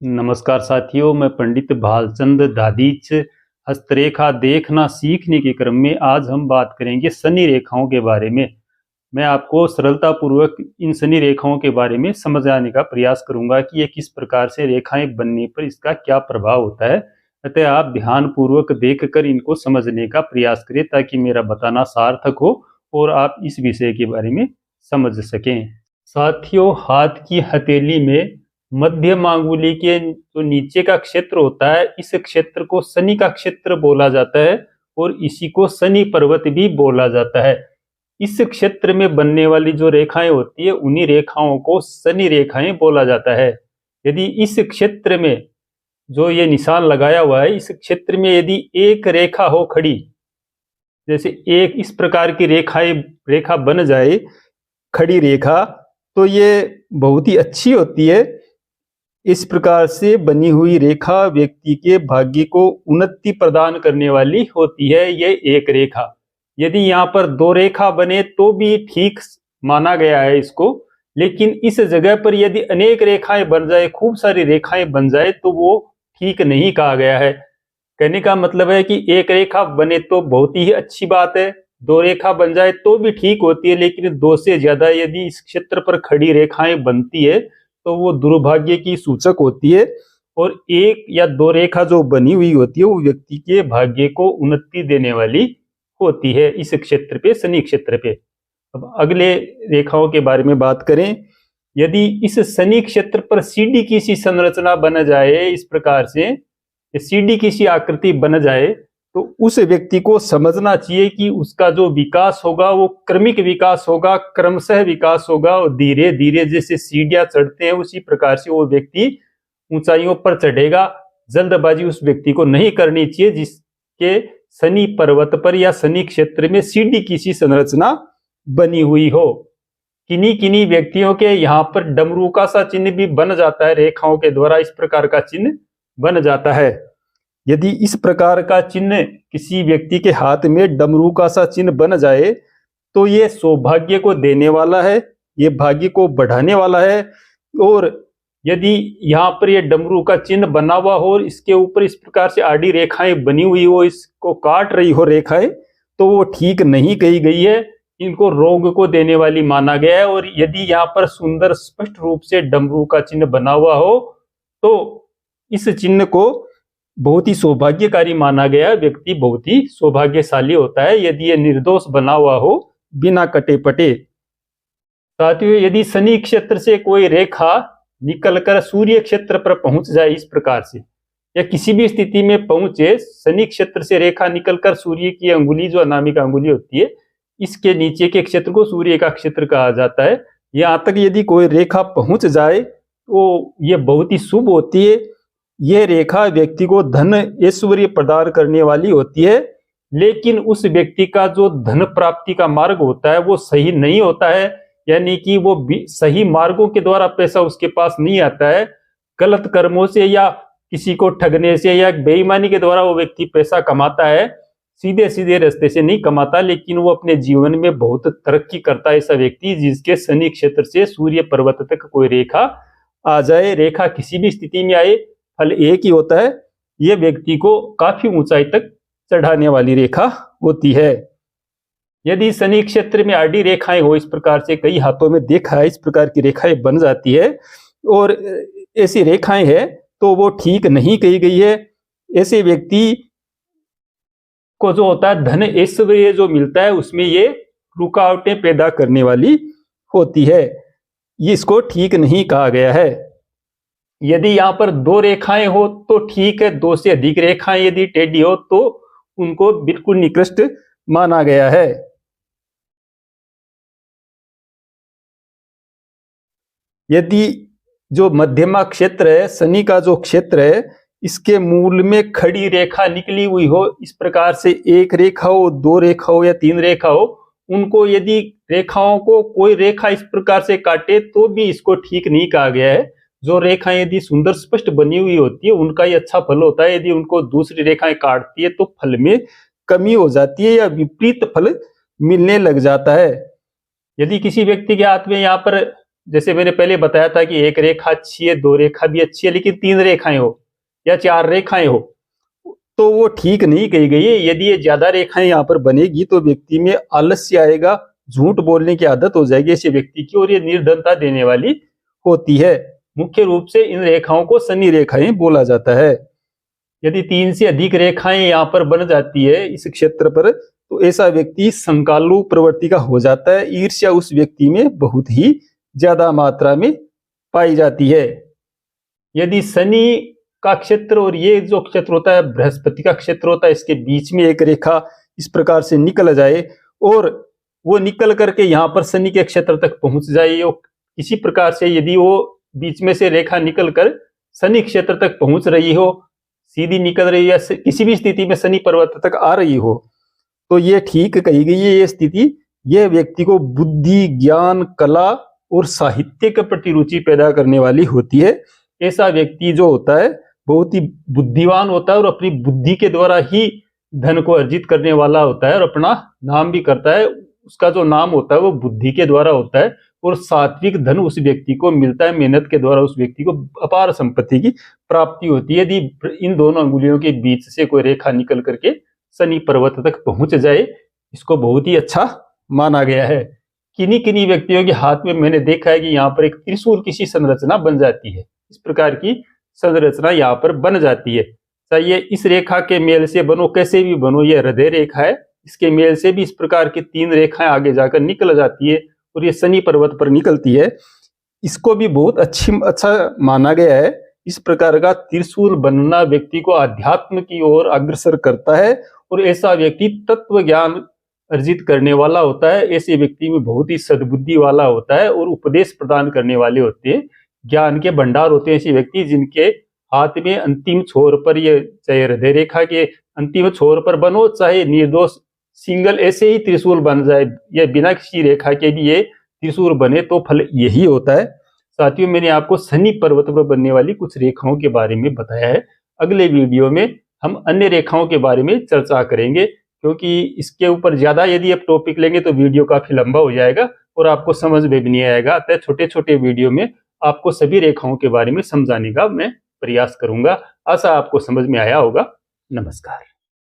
नमस्कार साथियों, मैं पंडित भालचंद दादीच। हस्तरेखा देखना सीखने के क्रम में आज हम बात करेंगे शनि रेखाओं के बारे में। मैं आपको सरलतापूर्वक इन शनि रेखाओं के बारे में समझाने का प्रयास करूंगा कि ये किस प्रकार से रेखाएं बनने पर इसका क्या प्रभाव होता है। अतः आप ध्यानपूर्वक देखकर इनको समझने का प्रयास करें ताकि मेरा बताना सार्थक हो और आप इस विषय के बारे में समझ सकें। साथियों, हाथ की हथेली में मध्यम अंगुली के जो नीचे का क्षेत्र होता है, इस क्षेत्र को शनि का क्षेत्र बोला जाता है और इसी को शनि पर्वत भी बोला जाता है। इस क्षेत्र में बनने वाली जो रेखाएं होती है, उन्हीं रेखाओं को शनि रेखाएं बोला जाता है। यदि इस क्षेत्र में जो ये निशान लगाया हुआ है, इस क्षेत्र में यदि एक रेखा हो खड़ी, जैसे एक इस प्रकार की रेखा बन जाए, खड़ी रेखा, तो ये बहुत ही अच्छी होती है। इस प्रकार से बनी हुई रेखा व्यक्ति के भाग्य को उन्नति प्रदान करने वाली होती है। ये एक रेखा, यदि यहाँ पर दो रेखा बने तो भी ठीक माना गया है इसको, लेकिन इस जगह पर यदि अनेक रेखाएं बन जाए, खूब सारी रेखाएं बन जाए, तो वो ठीक नहीं कहा गया है। कहने का मतलब है कि एक रेखा बने तो बहुत ही अच्छी बात है, दो रेखा बन जाए तो भी ठीक होती है, लेकिन दो से ज्यादा यदि इस क्षेत्र पर खड़ी रेखाएं बनती है तो वो दुर्भाग्य की सूचक होती है। और एक या दो रेखा जो बनी हुई होती है वो व्यक्ति के भाग्य को उन्नति देने वाली होती है इस क्षेत्र पे, शनि क्षेत्र पे। अब अगले रेखाओं के बारे में बात करें। यदि इस शनि क्षेत्र पर सीढ़ी की सी संरचना बन जाए, इस प्रकार से सीढ़ी की सी आकृति बन जाए, तो उस व्यक्ति को समझना चाहिए कि उसका जो विकास होगा वो क्रमिक विकास होगा, क्रमशः विकास होगा, और धीरे धीरे जैसे सीढ़ियां चढ़ते हैं उसी प्रकार से वो व्यक्ति ऊंचाइयों पर चढ़ेगा। जल्दबाजी उस व्यक्ति को नहीं करनी चाहिए जिसके शनि पर्वत पर या शनि क्षेत्र में सीढ़ी की सी संरचना बनी हुई हो। किन्हीं किन्हीं व्यक्तियों के यहाँ पर डमरू का सा चिन्ह भी बन जाता है, रेखाओं के द्वारा इस प्रकार का चिन्ह बन जाता है। यदि इस प्रकार का चिन्ह किसी व्यक्ति के हाथ में डमरू का सा चिन्ह बन जाए तो ये सौभाग्य को देने वाला है, ये भाग्य को बढ़ाने वाला है। और यदि यहाँ पर ये डमरू का चिन्ह बना हुआ हो और इसके ऊपर इस प्रकार से आड़ी रेखाएं बनी हुई हो, इसको काट रही हो रेखाएं, तो वो ठीक नहीं कही गई है, इनको रोग को देने वाली माना गया है। और यदि यहाँ पर सुंदर स्पष्ट रूप से डमरू का चिन्ह बना हुआ हो तो इस चिन्ह को बहुत ही सौभाग्यकारी माना गया, व्यक्ति बहुत ही सौभाग्यशाली होता है यदि ये निर्दोष बना हुआ हो, बिना कटे पटे। साथियों, यदि शनि क्षेत्र से कोई रेखा निकलकर सूर्य क्षेत्र पर पहुंच जाए इस प्रकार से, या किसी भी स्थिति में पहुंचे, शनि क्षेत्र से रेखा निकलकर सूर्य की अंगुली, जो अनामिका अंगुली होती है, इसके नीचे के क्षेत्र को सूर्य का क्षेत्र कहा जाता है, यहाँ तक यदि कोई रेखा पहुंच जाए तो ये बहुत ही शुभ होती है। यह रेखा व्यक्ति को धन ऐश्वर्य प्रदान करने वाली होती है, लेकिन उस व्यक्ति का जो धन प्राप्ति का मार्ग होता है वो सही नहीं होता है, यानी कि वो सही मार्गों के द्वारा पैसा उसके पास नहीं आता है। गलत कर्मों से या किसी को ठगने से या बेईमानी के द्वारा वो व्यक्ति पैसा कमाता है, सीधे सीधे रास्ते से नहीं कमाता, लेकिन वो अपने जीवन में बहुत तरक्की करता है ऐसा व्यक्ति जिसके शनि क्षेत्र से सूर्य पर्वत तक कोई रेखा आ जाए। रेखा किसी भी स्थिति में आए, फल एक ही होता है, यह व्यक्ति को काफी ऊंचाई तक चढ़ाने वाली रेखा होती है। यदि शनि क्षेत्र में आड़ी रेखाएं हो, इस प्रकार से कई हाथों में देखा है, इस प्रकार की रेखाएं बन जाती है और ऐसी रेखाएं है तो वो ठीक नहीं कही गई है। ऐसे व्यक्ति को जो होता है धन ऐश्वर्य जो मिलता है उसमें ये रुकावटें पैदा करने वाली होती है, ये इसको ठीक नहीं कहा गया है। यदि यहाँ पर दो रेखाएं हो तो ठीक है, दो से अधिक रेखाएं यदि टेढ़ी हो तो उनको बिल्कुल निकृष्ट माना गया है। यदि जो मध्यमा क्षेत्र है, शनि का जो क्षेत्र है, इसके मूल में खड़ी रेखा निकली हुई हो, इस प्रकार से एक रेखा हो, दो रेखा हो या तीन रेखा हो, उनको यदि रेखाओं को कोई रेखा इस प्रकार से काटे तो भी इसको ठीक नहीं कहा गया है। जो रेखाएं यदि सुंदर स्पष्ट बनी हुई होती है उनका ही अच्छा फल होता है, यदि उनको दूसरी रेखाएं काटती है तो फल में कमी हो जाती है या विपरीत फल मिलने लग जाता है। यदि किसी व्यक्ति के हाथ में यहाँ पर जैसे मैंने पहले बताया था कि एक रेखा अच्छी है, दो रेखा भी अच्छी है, लेकिन तीन रेखाएं हो या चार रेखाएं हो तो वो ठीक नहीं कही गई है। यदि ये ज्यादा रेखाएं यहाँ पर बनेगी तो व्यक्ति में आलस्य आएगा, झूठ बोलने की आदत हो जाएगी ऐसे व्यक्ति की, और ये निर्धनता देने वाली होती है। मुख्य रूप से इन रेखाओं को शनि रेखाएं बोला जाता है। यदि तीन से अधिक रेखाएं यहाँ पर बन जाती है इस क्षेत्र पर, तो ऐसा व्यक्ति संकालु प्रवृत्ति का हो जाता है। ईर्ष्या उस व्यक्ति में बहुत ही ज्यादा मात्रा में पाई जाती है। यदि शनि का क्षेत्र और ये जो क्षेत्र होता है बृहस्पति का क्षेत्र होता है, इसके बीच में एक रेखा इस प्रकार से निकल जाए और वो निकल करके यहाँ पर शनि के क्षेत्र तक पहुंच जाए, और किसी प्रकार से यदि वो बीच में से रेखा निकल कर शनि क्षेत्र तक पहुंच रही हो, सीधी निकल रही है या किसी भी स्थिति में शनि पर्वत तक आ रही हो, तो ये ठीक कही गई है। ये स्थिति यह व्यक्ति को बुद्धि, ज्ञान, कला और साहित्य के प्रति रुचि पैदा करने वाली होती है। ऐसा व्यक्ति जो होता है बहुत ही बुद्धिवान होता है और अपनी बुद्धि के द्वारा ही धन को अर्जित करने वाला होता है और अपना नाम भी करता है। उसका जो नाम होता है वो बुद्धि के द्वारा होता है और सात्विक धन उस व्यक्ति को मिलता है। मेहनत के द्वारा उस व्यक्ति को अपार संपत्ति की प्राप्ति होती है। यदि इन दोनों अंगुलियों के बीच से कोई रेखा निकल करके शनि पर्वत तक पहुंच जाए, इसको बहुत ही अच्छा माना गया है। किन्हीं किन्हीं व्यक्तियों के हाथ में मैंने देखा है कि यहाँ पर एक त्रिशूल किसी संरचना बन जाती है। इस प्रकार की संरचना यहाँ पर बन जाती है। चाहिए इस रेखा के मेल से बनो, कैसे भी बनो, ये हृदय रेखा है, इसके मेल से भी इस प्रकार की तीन रेखाएं आगे जाकर निकल जाती है और ये शनि पर्वत पर निकलती है। इसको भी बहुत अच्छा माना गया है। इस प्रकार का त्रिशूल बनना व्यक्ति को अध्यात्म की ओर अग्रसर करता है और ऐसा व्यक्ति तत्व ज्ञान अर्जित करने वाला होता है। ऐसे व्यक्ति में बहुत ही सद्बुद्धि वाला होता है और उपदेश प्रदान करने वाले होते हैं, ज्ञान के भंडार होते हैं ऐसे व्यक्ति जिनके हाथ में अंतिम छोर पर, ये चाहे हृदय रेखा के अंतिम छोर पर बनो, चाहे निर्दोष सिंगल ऐसे ही त्रिशूल बन जाए या बिना किसी रेखा के भी ये त्रिशूल बने, तो फल यही होता है। साथियों, मैंने आपको शनि पर्वत पर बनने वाली कुछ रेखाओं के बारे में बताया है। अगले वीडियो में हम अन्य रेखाओं के बारे में चर्चा करेंगे, क्योंकि इसके ऊपर ज्यादा यदि आप टॉपिक लेंगे तो वीडियो काफी लंबा हो जाएगा और आपको समझ में भी नहीं आएगा। अतः छोटे छोटे वीडियो में आपको सभी रेखाओं के बारे में समझाने का मैं प्रयास करूंगा। आशा आपको समझ में आया होगा। नमस्कार।